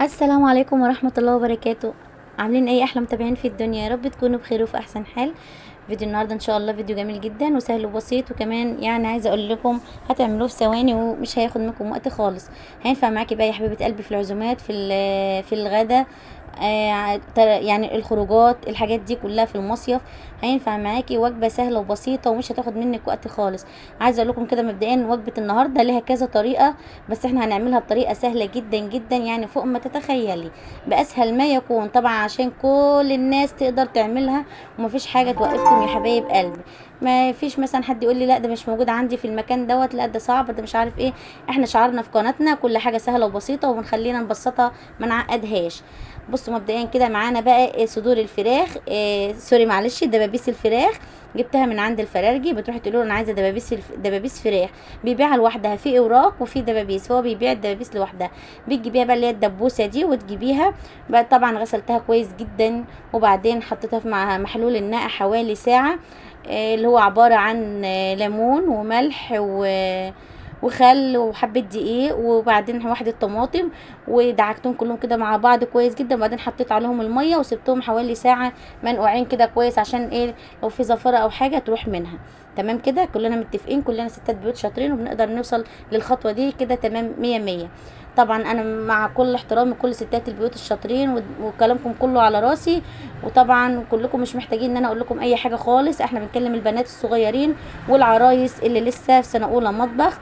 السلام عليكم ورحمة الله وبركاته. عاملين ايه احلى متابعين في الدنيا؟ يا رب تكونوا بخير وفي احسن حال. فيديو النهارده ان شاء الله فيديو جميل جدا وسهل وبسيط، وكمان يعني عايزه اقول لكم هتعملوه في ثواني ومش هياخد منكم وقت خالص. هينفع معاكي بقى يا حبيبه قلبي في العزومات، في الغدا، يعني الخروجات، الحاجات دي كلها في المصيف. هينفع معاكي وجبه سهله وبسيطه ومش هتاخد منك وقت خالص. عايزه اقول لكم كده مبدئيا وجبه النهارده ليها كذا طريقه، بس احنا هنعملها بطريقه سهله جدا جدا، يعني فوق ما تتخيلي، باسهل ما يكون طبعا عشان كل الناس تقدر تعملها ومفيش حاجه توقفكم يا حبايب قلبي. ما فيش مثلا حد يقول لي لا ده مش موجود عندي في المكان دوت، لا ده صعب، ده مش عارف ايه. احنا شعارنا في قناتنا كل حاجه سهله وبسيطه وبنخلينا نبسطها ما نعقدهاش. بصوا مبدئيا كده معانا بقى صدور الفراخ، سوري معلش، دبابيس الفراخ. جبتها من عند الفرارجي، بتروحي تقولوا له انا عايزه دبابيس فراخ. بيبيعها لوحدها، في اوراق وفي دبابيس، فهو بيبيع الدبابيس لوحدها. بتجيبيها بقى اللي هي الدبوسه دي وتجيبيها بقى. طبعا غسلتها كويس جدا وبعدين حطيتها في مع محلول النقع حوالي ساعه، اللي هو عباره عن ليمون وملح وخل وحبه دقيق، وبعدين واحده طماطم، ودعكتهم كلهم كده مع بعض كويس جدا. وبعدين حطيت عليهم الميه وسبتهم حوالي ساعه منقوعين كده كويس، عشان ايه؟ لو في زفره او حاجه تروح منها. تمام كده، كلنا متفقين، كلنا ستات بيوت شاطرين وبنقدر نوصل للخطوه دي كده تمام مية مية. طبعا انا مع كل احترامي كل ستات البيوت الشاطرين وكلامكم كله على راسي، وطبعا كلكم مش محتاجين ان انا اقول لكم اي حاجه خالص. احنا بنكلم البنات الصغيرين والعرايس اللي لسه في سنه اولى مطبخ.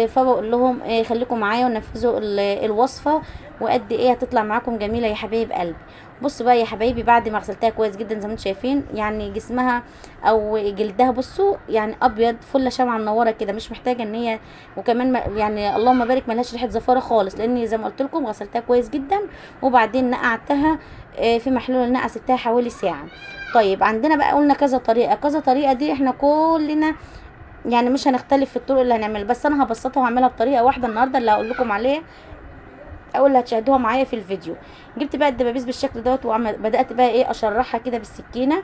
فبقول لهم خليكم معايا ونفذوا الوصفه، وقد ايه هتطلع معاكم جميله يا حبايب قلبي. بصوا بقى يا حبايبي، بعد ما غسلتها كويس جدا زي ما انتم شايفين، يعني جسمها او جلدها بصوا يعني ابيض فله شمعه منوره كده، مش محتاجه ان هي، وكمان يعني اللهم بارك ملهاش ريحه زفاره خالص، لاني زي ما قلت لكم غسلتها كويس جدا وبعدين نقعتها في محلول النقع، سبتها حوالي ساعه. طيب عندنا بقى قلنا كذا طريقه، كذا طريقه دي احنا كلنا يعني مش هنختلف في الطرق اللي هنعملها، بس انا هبسطها واعملها بطريقه واحده النهارده اللي هقول لكم عليها او اللي هتشاهدوها معايا في الفيديو. جبت بقى الدبابيس بالشكل دوت بدات بقى ايه اشرحها كده بالسكينه.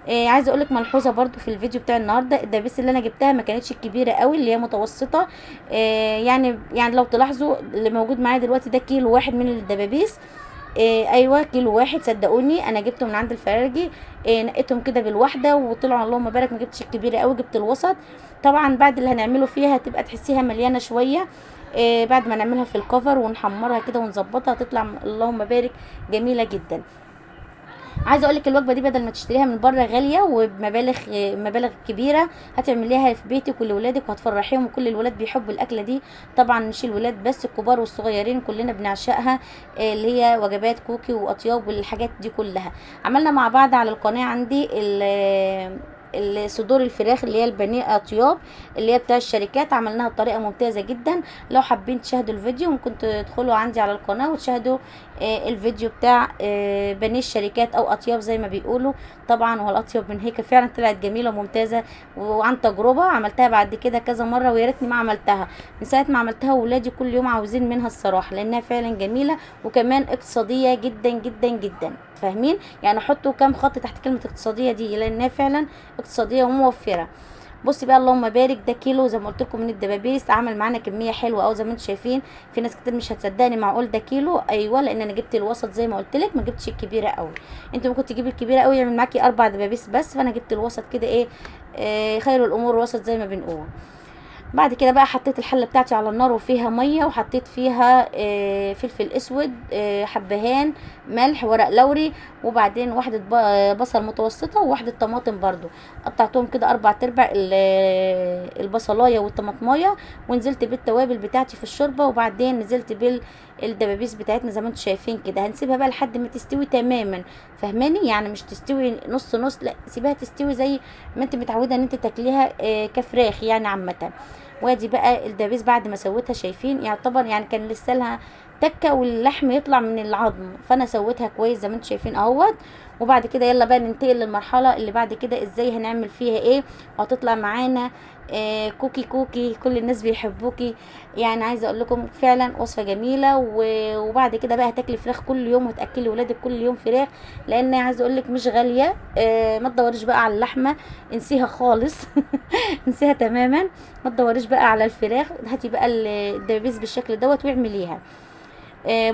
عايزه اقول لك ملحوظه برضو في الفيديو بتاع النهارده، الدبابيس اللي انا جبتها ما كانتش كبيره قوي، اللي هي متوسطه. يعني لو تلاحظوا اللي موجود معايا دلوقتي ده كيلو واحد من الدبابيس. ايوه كيلو واحد، صدقوني انا جبته من عند الفرارجي. نقيتهم كده بالواحده وطلعوا اللهم بارك، ما جبتش الكبيره قوي، جبت الوسط. طبعا بعد اللي هنعمله فيها هتبقى تحسيها مليانه شويه. بعد ما نعملها في الكفر ونحمرها كده ونظبطها تطلع اللهم بارك جميله جدا. عايزه اقول لك الوجبه دي بدل ما تشتريها من بره غاليه وبمبالغ مبالغ كبيره، هتعمليها في بيتك ولولادك وهتفرحيهم، وكل الولاد بيحبوا الاكله دي. طبعا مش الولاد بس، الكبار والصغيرين كلنا بنعشقها. اللي هي وجبات كوكي واطياب والحاجات دي كلها. عملنا مع بعض على القناه عندي صدور الفراخ اللي هي البانيه اطياب، اللي هي بتاع الشركات، عملناها بطريقه ممتازه جدا. لو حابين تشاهدوا الفيديو ممكن تدخلوا عندي على القناه وتشاهدوا الفيديو بتاع بانيه الشركات او اطياب زي ما بيقولوا. طبعا هو الاطيب من هيك فعلا طلعت جميله وممتازه، وعن تجربه عملتها بعد كده كذا مره، ويا ريتني ما عملتها. من ساعه ما عملتها ولادي كل يوم عاوزين منها الصراحه، لانها فعلا جميله وكمان اقتصاديه جدا جدا جدا. فاهمين؟ يعني حطوا كام خط تحت كلمه اقتصاديه دي، لانها فعلا اقتصاديه وموفره. بصي بقى اللهم بارك، ده كيلو زي ما قلت لكم من الدبابيس، عمل معانا كميه حلوه قوي زي ما انتم شايفين. في ناس كتير مش هتصدقني، معقول ده كيلو؟ ايوه، لان انا جبت الوسط زي ما قلت لك، ما جبتش الكبيره قوي. انت ممكن تجيبي الكبيره قوي يعمل معاكي 4 دبابيس بس، فانا جبت الوسط كده ايه، خير الامور وسط زي ما بنقول. بعد كده بقى حطيت الحله بتاعتي على النار وفيها ميه، وحطيت فيها فلفل اسود، حبهان، ملح، ورق لوري، وبعدين واحده بصل متوسطه وواحده طماطم برضو. قطعتهم كده 4 ارباع البصلايه والطماطمايه، ونزلت بالتوابل بتاعتي في الشوربه، وبعدين نزلت بالدبابيس بتاعتنا زي ما انتم شايفين كده. هنسيبها بقى لحد ما تستوي تماما، فاهماني؟ يعني مش تستوي نص نص، لا سيبها تستوي زي ما انت متعوده ان انت تاكليها كفراخ يعني عامه. وادي بقى الدبيس بعد ما سويتها، شايفين؟ يعتبر يعني كان لسه لها تكه واللحم يطلع من العظم، فانا سويتها كويس زي ما انتم شايفين اهوت. وبعد كده يلا بقى ننتقل للمرحله اللي بعد كده، ازاي هنعمل فيها ايه وهتطلع معانا كوكي كوكي كل الناس بيحبوكي. يعني عايزه اقول لكم فعلا وصفه جميله، وبعد كده بقى هتاكلي فراخ كل يوم وتاكلي ولادك كل يوم فراخ، لان عايزه اقول لك مش غاليه. ما تدوريش بقى على اللحمه، انسيها خالص. انسيها تماما. ما تدوريش بقى على الفراخ، هاتي بقى الدبابيس بالشكل دوت واعمليها.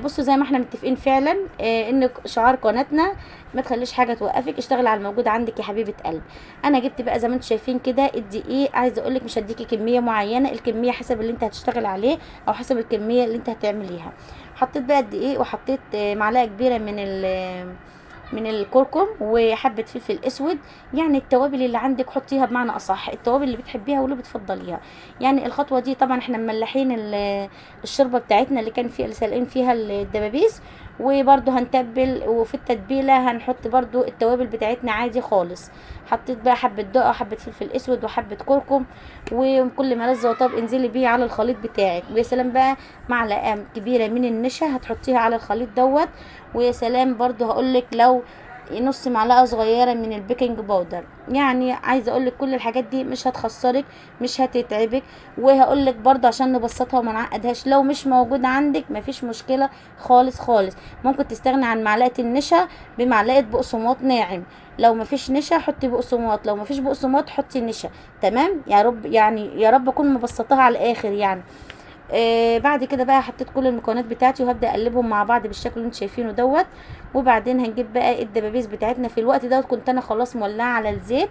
بصوا زي ما احنا متفقين فعلا ان شعار قناتنا ما تخليش حاجه توقفك، اشتغل على الموجود عندك يا حبيبه قلبي. انا جبت بقى زي ما انتم شايفين كده الدقيق. عايزه اقول لك مش هديكي كميه معينه، الكميه حسب اللي انت هتشتغل عليه او حسب الكميه اللي انت هتعمليها. حطيت بقى الدقيق وحطيت معلقه كبيره من الكركم وحبه فلفل اسود. يعني التوابل اللي عندك حطيها، بمعنى اصح التوابل اللي بتحبيها واللي بتفضليها. يعني الخطوه دي طبعا احنا مملحين الشوربه بتاعتنا اللي كان فيها، اللي سالقين فيها الدبابيس. وبرده هنتبل، وفي التتبيله هنحط برده التوابل بتاعتنا عادي خالص. حطيت بقى حبه دقه وحبه فلفل اسود وحبه كركم، وكل ما لذ وطاب انزلي بيه على الخليط بتاعك. ويا سلام بقى معلقه كبيره من النشا هتحطيها على الخليط دوت. ويا سلام برضو هقولك لو نص معلقه صغيره من البيكنج باودر. يعني عايزه اقولك كل الحاجات دي مش هتخسرك، مش هتتعبك. وهقولك برضو عشان نبسطها وما نعقدهاش، لو مش موجود عندك مفيش مشكله خالص خالص، ممكن تستغني عن معلقه النشا بمعلقه بقسماط ناعم. لو مفيش نشا حطي بقسماط، لو مفيش بقسماط حطي نشا. تمام يا رب، يعني يا رب اكون مبسطاها على الاخر يعني. بعد كده بقى حطيت كل المكونات بتاعتي وهبدا اقلبهم مع بعض بالشكل اللي انتوا شايفينه دوت. وبعدين هنجيب بقى الدبابيس بتاعتنا. في الوقت دوت كنت انا خلاص مولعه على الزيت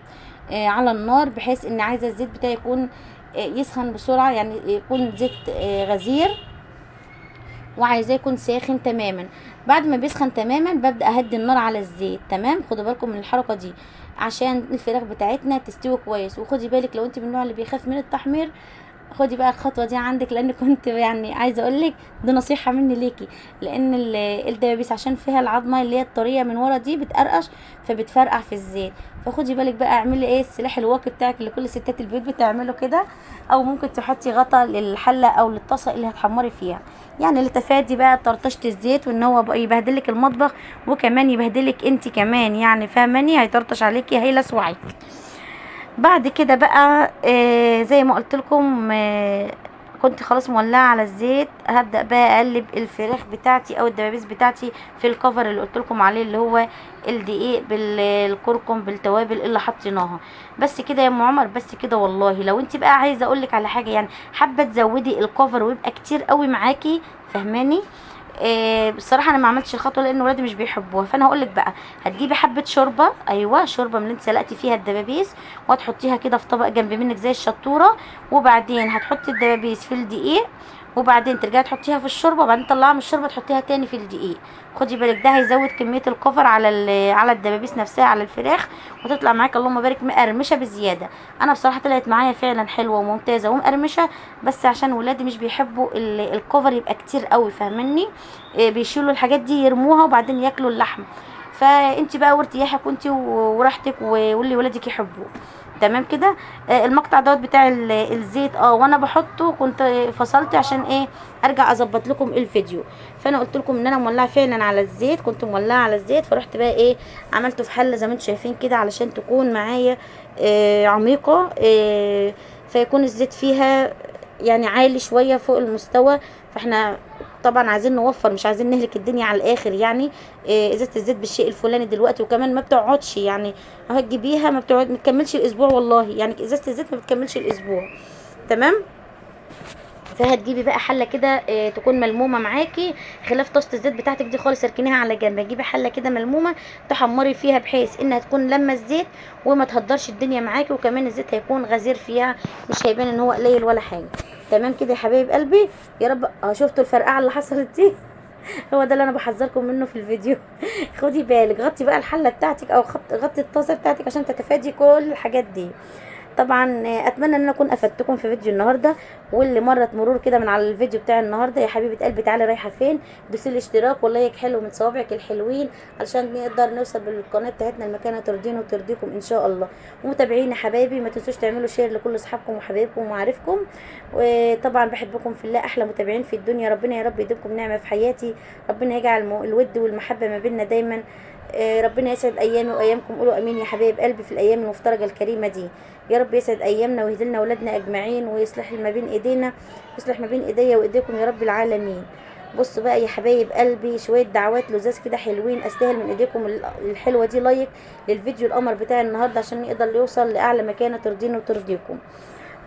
على النار، بحيث ان عايزه الزيت بتاعي يكون يسخن بسرعه، يعني يكون زيت غزير، وعايزاه يكون ساخن تماما. بعد ما بيسخن تماما ببدا اهدي النار على الزيت. تمام، خدوا بالكم من الحركه دي عشان الفراخ بتاعتنا تستوي كويس. وخدي بالك لو انت من النوع اللي بيخاف من التحمير، خدي بقى الخطوه دي عندك، لان كنت يعني عايزه اقول لك دي نصيحه مني ليكي، لان الدبابيس عشان فيها العظمه اللي هي الطريه من ورا دي بتقرقش، فبتفرقع في الزيت. فخدي بالك بقى، اعملي ايه السلاح الواقي بتاعك اللي كل ستات البيوت بتعمله كده، او ممكن تحطي غطا للحله او للطاسه اللي هتحمري فيها، يعني لتفادي بقى طرطشه الزيت وان هو بقى يبهدلك المطبخ، وكمان يبهدلك انت كمان، يعني فاهماني، هيطرطش عليكي هيلسوعك. بعد كده بقى زي ما قلت لكم كنت خلاص مولعه على الزيت. هبدا بقى اقلب الفراخ بتاعتي او الدبابيس بتاعتي في الكفر اللي قلت لكم عليه، اللي هو الدقيق بالكركم بالتوابل اللي حطيناها. بس كده يا ام عمر، بس كده والله. لو انت بقى عايزه اقول لك على حاجه، يعني حابه تزودي الكفر ويبقى كتير قوي معاكي، فهماني. بصراحه انا ما عملتش الخطوه لان ولادي مش بيحبوها. فانا هقول لك بقى، هتجيبي حبه شوربه، ايوه شوربه من اللي انت سلقتي فيها الدبابيس، وهتحطيها كده في طبق جنب منك زي الشطوره. وبعدين هتحطي الدبابيس في الدقيق، وبعدين ترجعي تحطيها في الشوربه، وبعدين تطلعيها من الشوربه تحطيها تاني في الدقيق. خدي بالك ده هيزود كميه الكفر على الدبابيس نفسها، على الفراخ، وتطلع معاك اللهم بارك مقرمشه بزياده. انا بصراحه طلعت معايا فعلا حلوه وممتازه ومقرمشه، بس عشان ولادي مش بيحبوا الكفر يبقى كتير قوي، فاهمني. بيشيلوا الحاجات دي يرموها وبعدين ياكلوا اللحم. فانت بقى وارتياحك وانت وراحتك واللي ولادك يحبوه. تمام كده. المقطع دوت بتاع الزيت وانا بحطه كنت فصلت عشان ايه ارجع اظبط لكم الفيديو. فانا قلت لكم ان انا مولعه فعلا على الزيت، كنت مولعه على الزيت، فرحت بقى ايه عملته في حله زي ما انتم شايفين كده علشان تكون معايا عميقه، فيكون الزيت فيها يعني عالي شويه فوق المستوى. فاحنا طبعا عايزين نوفر، مش عايزين نهلك الدنيا على الاخر يعني. ازازه الزيت بالشيء الفلاني دلوقتي، وكمان ما بتقعدش، يعني هتجيبيها ما بتكملش الاسبوع والله، يعني ازازه الزيت ما بتكملش الاسبوع. تمام. فهتجيبي بقى حله كده تكون ملمومه معاكي، خلاف طاسه الزيت بتاعتك دي خالص اركنيها على جنب. جيبي حله كده ملمومه تحمري فيها، بحيث انها تكون لما الزيت وما تهدرش الدنيا معاكي، وكمان الزيت هيكون غزير فيها، مش هيبان ان هو قليل ولا حاجه. تمام كده يا حبايب قلبي. يا رب شفتوا الفرقعه اللي حصلت دي؟ هو ده اللي انا بحذركم منه في الفيديو. خدي بالك، غطي بقى الحله بتاعتك او غطي الطاسه بتاعتك عشان تتفادي كل الحاجات دي. طبعا اتمنى ان انا اكون افدتكم في فيديو النهارده. واللي مرت مرور كده من على الفيديو بتاع النهارده، يا حبيبه قلبي تعالي رايحه فين، دوسي الاشتراك واللايك حلو من صوابعك الحلوين علشان نقدر نوصل بالقناه بتاعتنا لمكانه ترضينا وترضيكم ان شاء الله. ومتابعينا حبايبي ما تنسوش تعملوا شير لكل اصحابكم وحبايبكم ومعارفكم. وطبعا بحبكم في الله، احلى متابعين في الدنيا. ربنا يا رب يديمكم نعمه في حياتي، ربنا يجعل الود والمحبه ما بيننا دايما. ربنا يسعد ايامي وايامكم، قولوا امين يا حبايب قلبي في الايام المفترجه الكريمه دي. يا رب يسعد ايامنا ويهدي لنا اولادنا اجمعين، ويصلح ما بين ايدينا، يصلح ما بين ايديا وايديكم يا رب العالمين. بصوا بقى يا حبايب قلبي، شويه دعوات لزاز كده حلوين، استاهل من ايديكم الحلوه دي لايك للفيديو القمر بتاع النهارده عشان يقدر يوصل لاعلى مكانه ترضينا وترضيكم.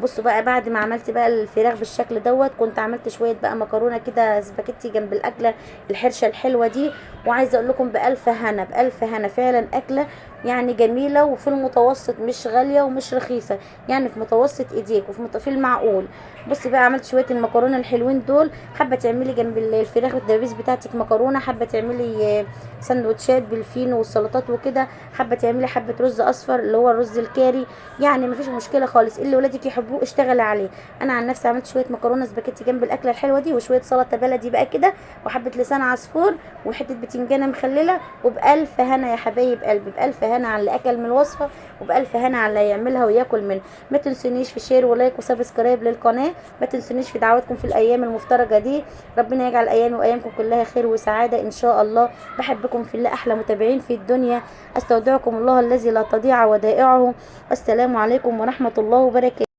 بصوا بقى بعد ما عملت بقى الفراخ بالشكل دوت، كنت عملت شويه بقى مكرونه كده سباكيتي جنب الاكله الحرشه الحلوه دي. وعايزه اقول لكم بالف هنا بالف هنا، فعلا اكله يعني جميله وفي المتوسط، مش غاليه ومش رخيصه، يعني في متوسط ايديك في المعقول. بصي بقى عملت شويه المكرونه الحلوين دول. حابه تعملي جنب الفراخ والدبابيس بتاعتك مكرونه، حابه تعملي سندوتشات بالفينو والسلطات وكده، حابه تعملي حبه رز اصفر اللي هو الرز الكاري، يعني مفيش مشكله خالص، اللي ولادك يحبوه اشتغلي عليه. انا عن نفسي عملت شويه مكرونه سباكيتي جنب الاكله الحلوه دي، وشويه سلطه بلدي بقى كده، وحبه لسان عصفور، وحته بتنجانه مخلله، وبالف هنا يا حبايب قلبي، بالف هنا على اللي اكل من الوصفه، وبالف هنا على اللي يعملها وياكل منها. ما تنسونيش في شير ولايك وسبسكرايب للقناه، ما تنسونيش في دعواتكم في الايام المفترجه دي. ربنا يجعل ايامي وايامكم كلها خير وسعاده ان شاء الله. بحبكم في الله، احلى متابعين في الدنيا. استودعكم الله الذي لا تضيع ودائعه. السلام عليكم ورحمه الله وبركاته.